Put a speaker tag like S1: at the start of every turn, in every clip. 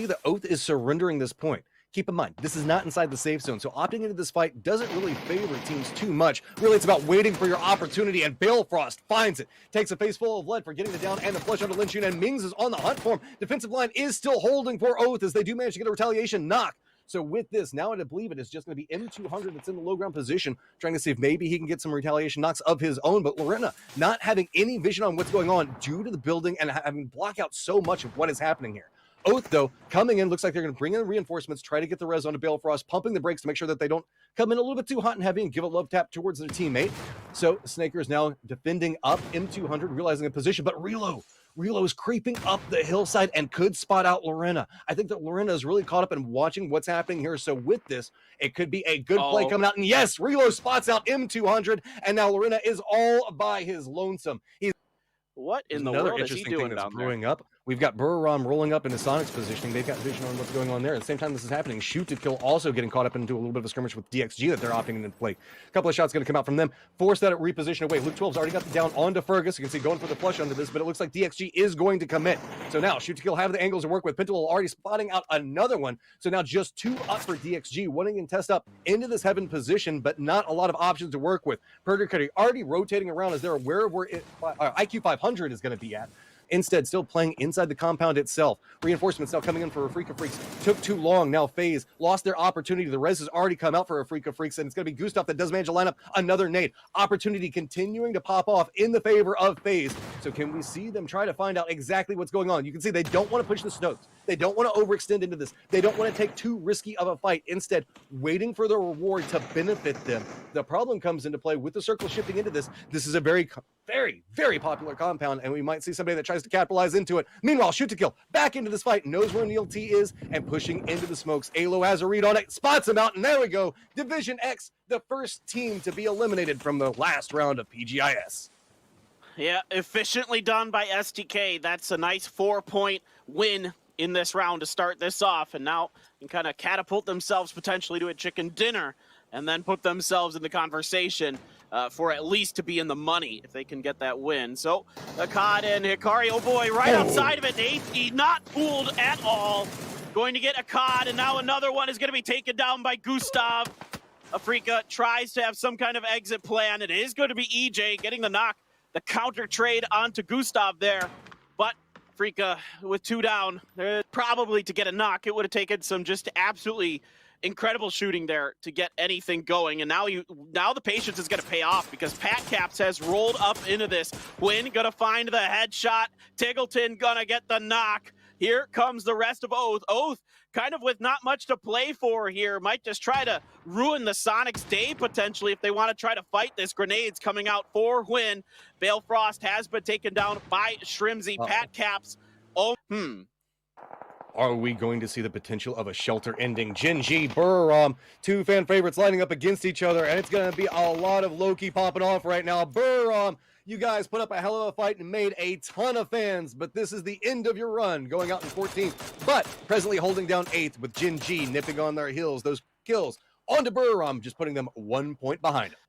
S1: The Oath is surrendering this point. Keep in mind, this is not inside the safe zone, so opting into this fight doesn't really favor teams too much. Really, it's about waiting for your opportunity, and Balefrost finds it. Takes a face full of lead for getting the down and the flush onto Lin Chun, and Mings is on the hunt for him. Defensive line is still holding for Oath as they do manage to get a retaliation knock. So with this, now I believe it is just going to be M200 that's in the low ground position, trying to see if maybe he can get some retaliation knocks of his own. But Lorena not having any vision on what's going on due to the building and having block out so much of what is happening here. Oath, though, coming in, looks like they're going to bring in reinforcements, try to get the res onto Balefrost, pumping the brakes to make sure that they don't come in a little bit too hot and heavy and give a love tap towards their teammate. So Snaker is now defending up M200, realizing a position, but Relo is creeping up the hillside and could spot out Lorena. I think that Lorena is really caught up in watching what's happening here. So with this, it could be a good play coming out. And yes, Relo spots out M200, and now Lorena is all by his lonesome.
S2: What in the world is he doing down there?
S1: Up. We've got Buriram rolling up into Soniqs positioning. They've got vision on what's going on there. At the same time this is happening, Shoot to Kill also getting caught up into a little bit of a skirmish with DXG that they're opting into play. A couple of shots going to come out from them. Force that reposition away. Luke 12's already got the down onto Fergus. You can see going for the flush under this, but it looks like DXG is going to commit. So now Shoot to Kill have the angles to work with. Pinto already spotting out another one. So now just 2 up for DXG, wanting to test up into this heaven position, but not a lot of options to work with. Petrichor already rotating around as they're aware of where IQ 500 is going to be at. Instead, still playing inside the compound itself. Reinforcements now coming in for Afreeca Freecs. Took too long. Now FaZe lost their opportunity. The res has already come out for Afreeca Freecs, and it's going to be Gustav that does manage to line up another nade. Opportunity continuing to pop off in the favor of FaZe. So can we see them try to find out exactly what's going on? You can see they don't want to push the Snokes. They don't want to overextend into this. They don't want to take too risky of a fight. Instead, waiting for the reward to benefit them. The problem comes into play with the circle shifting into this. This is a very, very popular compound, and we might see somebody that tries to capitalize into it. Meanwhile, Shoot to Kill back into this fight, knows where Neil T is, and pushing into the smokes. Alo has a read on it, spots him out, and there we go. DivisionX, the first team to be eliminated from the last round of Pgi.S.
S2: Yeah, efficiently done by STK. That's a nice 4-point win in this round to start this off, and now can kind of catapult themselves potentially to a chicken dinner and then put themselves in the conversation for at least to be in the money if they can get that win. So Akkad and Hikari, oh boy, right outside of it. He's not fooled at all. Going to get Akkad, and now another one is going to be taken down by Gustav. Afreeca tries to have some kind of exit plan. It is going to be EJ getting the knock, the counter trade onto Gustav there. But Afreeca with 2 down, probably to get a knock, it would have taken some just absolutely incredible shooting there to get anything going. And now the patience is going to pay off because Patcaps has rolled up into this. Hwinn gonna find the headshot. Tgltn gonna get the knock. Here comes the rest of Oath. Oath kind of with not much to play for here. Might just try to ruin the Sonics' day potentially if they want to try to fight this. Grenades coming out for Hwinn. Balefrost has been taken down by Shrimzy. Patcaps.
S1: Are we going to see the potential of a shelter ending? Gen.G, Buriram, 2 fan favorites lining up against each other, and it's going to be a lot of Loki popping off right now. Buriram, you guys put up a hell of a fight and made a ton of fans, but this is the end of your run, going out in 14th, but presently holding down 8th with Gen.G nipping on their heels. Those kills onto Buriram, just putting them 1 point behind them.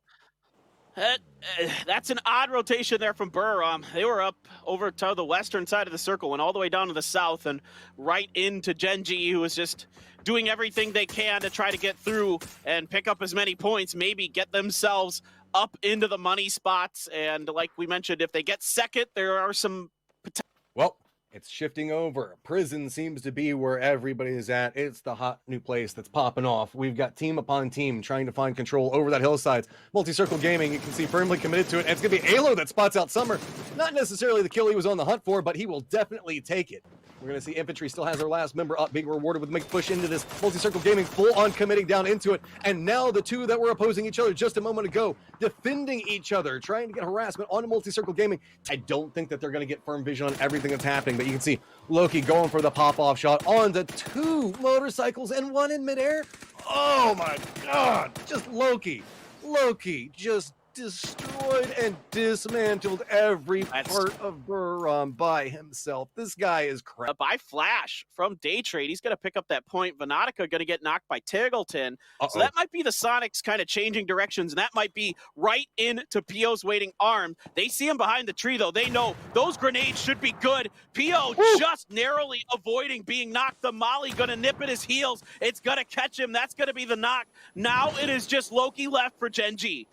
S2: That's an odd rotation there from Buriram. They were up over to the western side of the circle, went all the way down to the south and right into Gen.G, who was just doing everything they can to try to get through and pick up as many points, maybe get themselves up into the money spots. And like we mentioned, if they get second, there are some potential.
S1: Well, it's shifting over. Prison seems to be where everybody is at. It's the hot new place that's popping off. We've got team upon team trying to find control over that hillside. Multi-Circle Gaming, you can see, firmly committed to it. And it's going to be Alo that spots out Summer. Not necessarily the kill he was on the hunt for, but he will definitely take it. We're going to see Infantry still has their last member up, being rewarded with a big push into this. Multi-Circle Gaming full on committing down into it. And now the 2 that were opposing each other just a moment ago, defending each other, trying to get harassment onto Multi-Circle Gaming. I don't think that they're going to get firm vision on everything that's happening, but you can see Loki going for the pop-off shot onto 2 motorcycles and 1 in midair. Oh my God, just Loki just destroyed destroyed and dismantled every part of Buriram by himself. This guy is crap.
S2: By flash from Daytrade. He's going to pick up that point. Vanotica going to get knocked by Tgltn. So that might be the Sonics kind of changing directions, and that might be right into Pio's waiting arm. They see him behind the tree, though. They know those grenades should be good. Pio just narrowly avoiding being knocked. The molly going to nip at his heels. It's going to catch him. That's going to be the knock. Now it is just Loki left for Gen.G.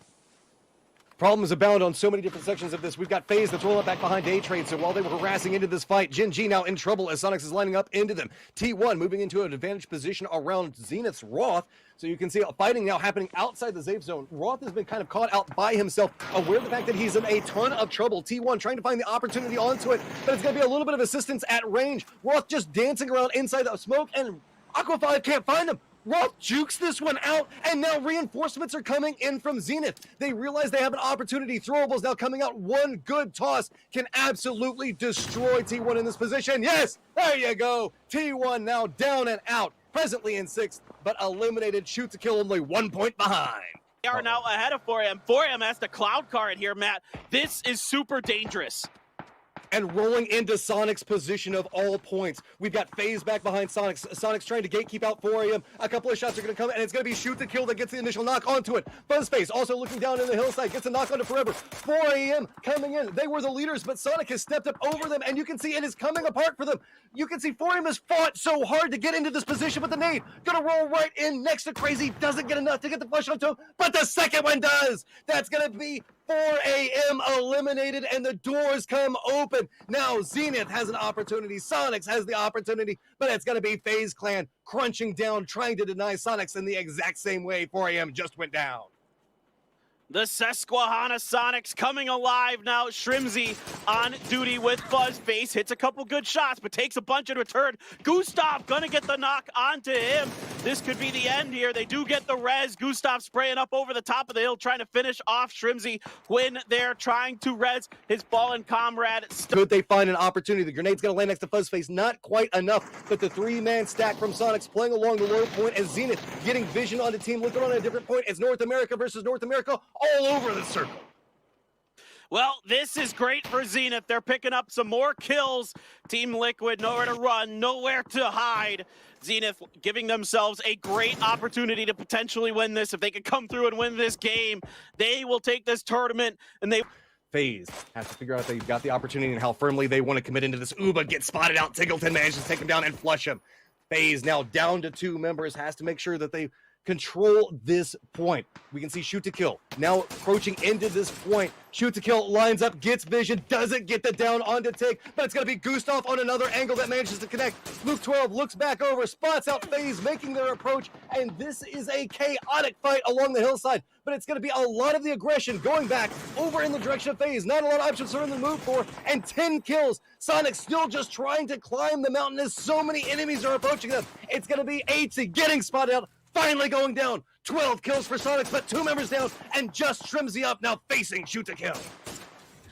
S1: Problems abound on so many different sections of this. We've got FaZe that's rolling back behind Daytrade, so while they were harassing into this fight, Gen.G now in trouble as Soniqs is lining up into them. T1 moving into an advantage position around Zenith's Roth, so you can see fighting now happening outside the safe zone. Roth has been kind of caught out by himself, aware of the fact that he's in a ton of trouble. T1 trying to find the opportunity onto it, but it's going to be a little bit of assistance at range. Roth just dancing around inside the smoke, and Aqua 5 can't find him. Roth jukes this one out, and now reinforcements are coming in from Zenith. They realize they have an opportunity. Throwables now coming out. One good toss can absolutely destroy T1 in this position. Yes, there you go. T1 now down and out, presently in 6th, but eliminated. Shoot to kill, only 1 point behind.
S2: They are now ahead of FURIA. FURIA has the cloud card here, Matt. This is super dangerous.
S1: And rolling into Soniqs' position of all points. We've got FaZe back behind Soniqs. Soniqs trying to gatekeep out FURIA. A couple of shots are going to come, and it's going to be shoot to kill that gets the initial knock onto it. FuzzFace also looking down in the hillside, gets a knock onto Forever. 4 AM coming in. They were the leaders, but Sonic has stepped up over them, and you can see it is coming apart for them. You can see 4 AM has fought so hard to get into this position, but the nade going to roll right in next to Crazy. Doesn't get enough to get the flush onto him, but the second one does. That's going to be 4 AM eliminated, and the doors come open. Now Zenith has an opportunity. Soniqs has the opportunity, but it's going to be FaZe Clan crunching down, trying to deny Soniqs in the exact same way 4 AM just went down.
S2: The Susquehanna Soniqs coming alive now. Shrimzy on duty with FuzzFace. Hits a couple good shots, but takes a bunch in return. Gustav gonna get the knock onto him. This could be the end here. They do get the res. Gustav spraying up over the top of the hill, trying to finish off Shrimzy when they're trying to res his fallen comrade.
S1: Could they find an opportunity? The grenade's gonna land next to FuzzFace. Not quite enough, but the 3-man stack from Soniqs playing along the low point as Zenith getting vision on the team, looking on a different point as North America versus North America. All over the circle.
S2: Well, this is great for Zenith. They're picking up some more kills. Team Liquid, nowhere to run, nowhere to hide. Zenith giving themselves a great opportunity to potentially win this. If they can come through and win this game, they will take this tournament, and they...
S1: FaZe has to figure out they've got the opportunity and how firmly they want to commit into this. Uba gets spotted out. Tgltn manages to take him down and flush him. FaZe now down to 2 members, has to make sure that they control this point. We can see shoot to kill now approaching into this point. Shoot to kill lines up, gets vision, doesn't get the down onto Tig, but it's going to be Gustav on another angle that manages to connect. Luke 12 looks back over, spots out FaZe making their approach, and this is a chaotic fight along the hillside, but it's going to be a lot of the aggression going back over in the direction of FaZe. Not a lot of options for them to move for, and 10 kills. Sonic still just trying to climb the mountain as so many enemies are approaching them. It's going to be Xsset getting spotted out, finally going down. 12 kills for Soniqs, but 2 members down, and just Shrimzy up now facing shoot to kill.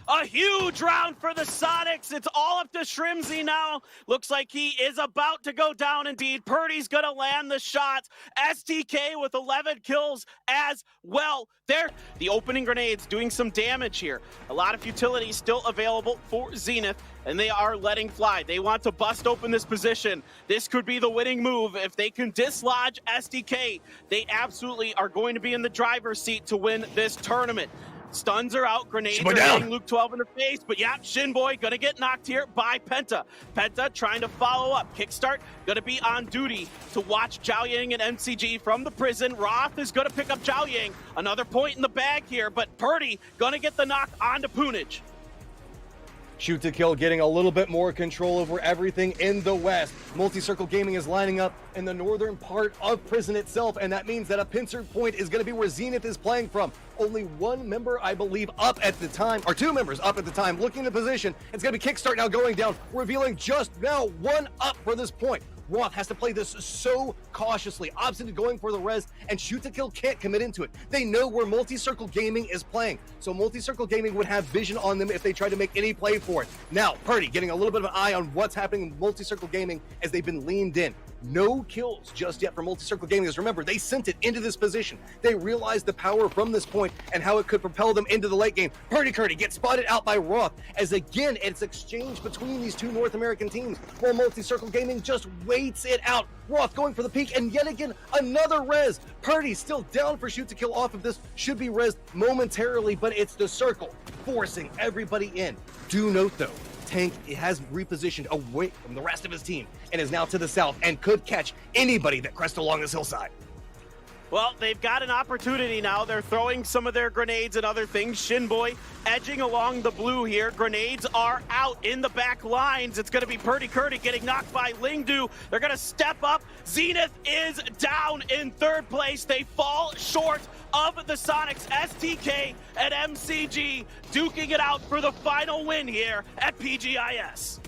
S2: A huge round for the Soniqs. It's all up to Shrimzy now. Looks like he is about to go down indeed. Purdy's gonna land the shots. STK with 11 kills as well. There, the opening grenades doing some damage here. A lot of utility still available for Zenith, and they are letting fly. They want to bust open this position. This could be the winning move. If they can dislodge STK, they absolutely are going to be in the driver's seat to win this tournament. Stuns are out, grenades are hitting Luke 12 in the face, but yeah, Shinboy gonna get knocked here by Penta. Penta trying to follow up. Kickstart gonna be on duty to watch Zhao Yang and MCG from the prison. Roth is gonna pick up Zhao Yang. Another point in the bag here, but Purdy gonna get the knock onto Punage.
S1: Shoot to kill getting a little bit more control over everything in the west. Multi-Circle Gaming is lining up in the northern part of prison itself, and that means that a pincer point is going to be where Zenith is playing from. Only 1 member, I believe, up at the time, or 2 members up at the time, looking at the position. It's going to be Kickstart now going down, revealing just now 1 up for this point. Roth has to play this so cautiously, opposite going for the res, and shoot to kill can't commit into it. They know where Multi-Circle Gaming is playing, so Multi-Circle Gaming would have vision on them if they try to make any play for it. Now, Purdy getting a little bit of an eye on what's happening in Multi-Circle Gaming as they've been leaned in. No kills just yet for Multi-Circle Gaming. Because remember, they sent it into this position. They realized the power from this point and how it could propel them into the late game. Purdy gets spotted out by Roth, as again, it's exchange between these two North American teams, while Multi-Circle Gaming just waits it out. Roth going for the peak, and yet again, another res. Purdy still down for shoot to kill off of this. Should be rezzed momentarily, but it's the circle forcing everybody in. Do note though, Tank has repositioned away from the rest of his team and is now to the south and could catch anybody that crests along this hillside.
S2: Well, they've got an opportunity now. They're throwing some of their grenades and other things. Shinboy edging along the blue here. Grenades are out in the back lines. It's going to be Purdy getting knocked by Lingdu. They're going to step up. Zenith is down in third place. They fall short of the Sonics. STK and MCG duking it out for the final win here at Pgi.S.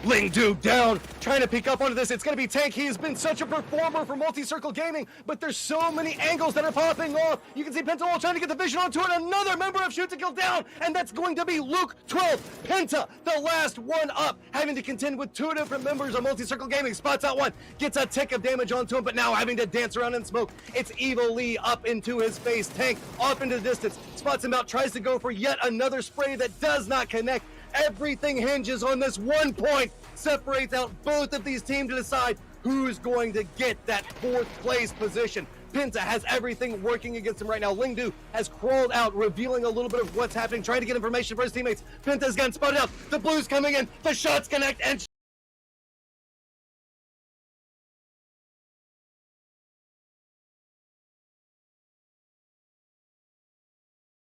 S1: Lingdu down, trying to pick up onto this. It's going to be Tank. He has been such a performer for Multi-Circle Gaming, but there's so many angles that are popping off. You can see Penta trying to get the vision onto it. Another member of Shoot to Kill down, and that's going to be Luke 12. Penta, the last one up, having to contend with two different members of Multi-Circle Gaming. Spots out one, gets a tick of damage onto him, but now having to dance around in smoke. It's Evo Lee up into his face. Tank off into the distance, spots him out, tries to go for yet another spray that does not connect. Everything hinges on this 1 point. Separates out both of these teams to decide who's going to get that fourth place position. Penta has everything working against him right now. Lingdu has crawled out, revealing a little bit of what's happening, trying to get information for his teammates. Penta's gotten spotted out. The blues coming in. The shots connect, and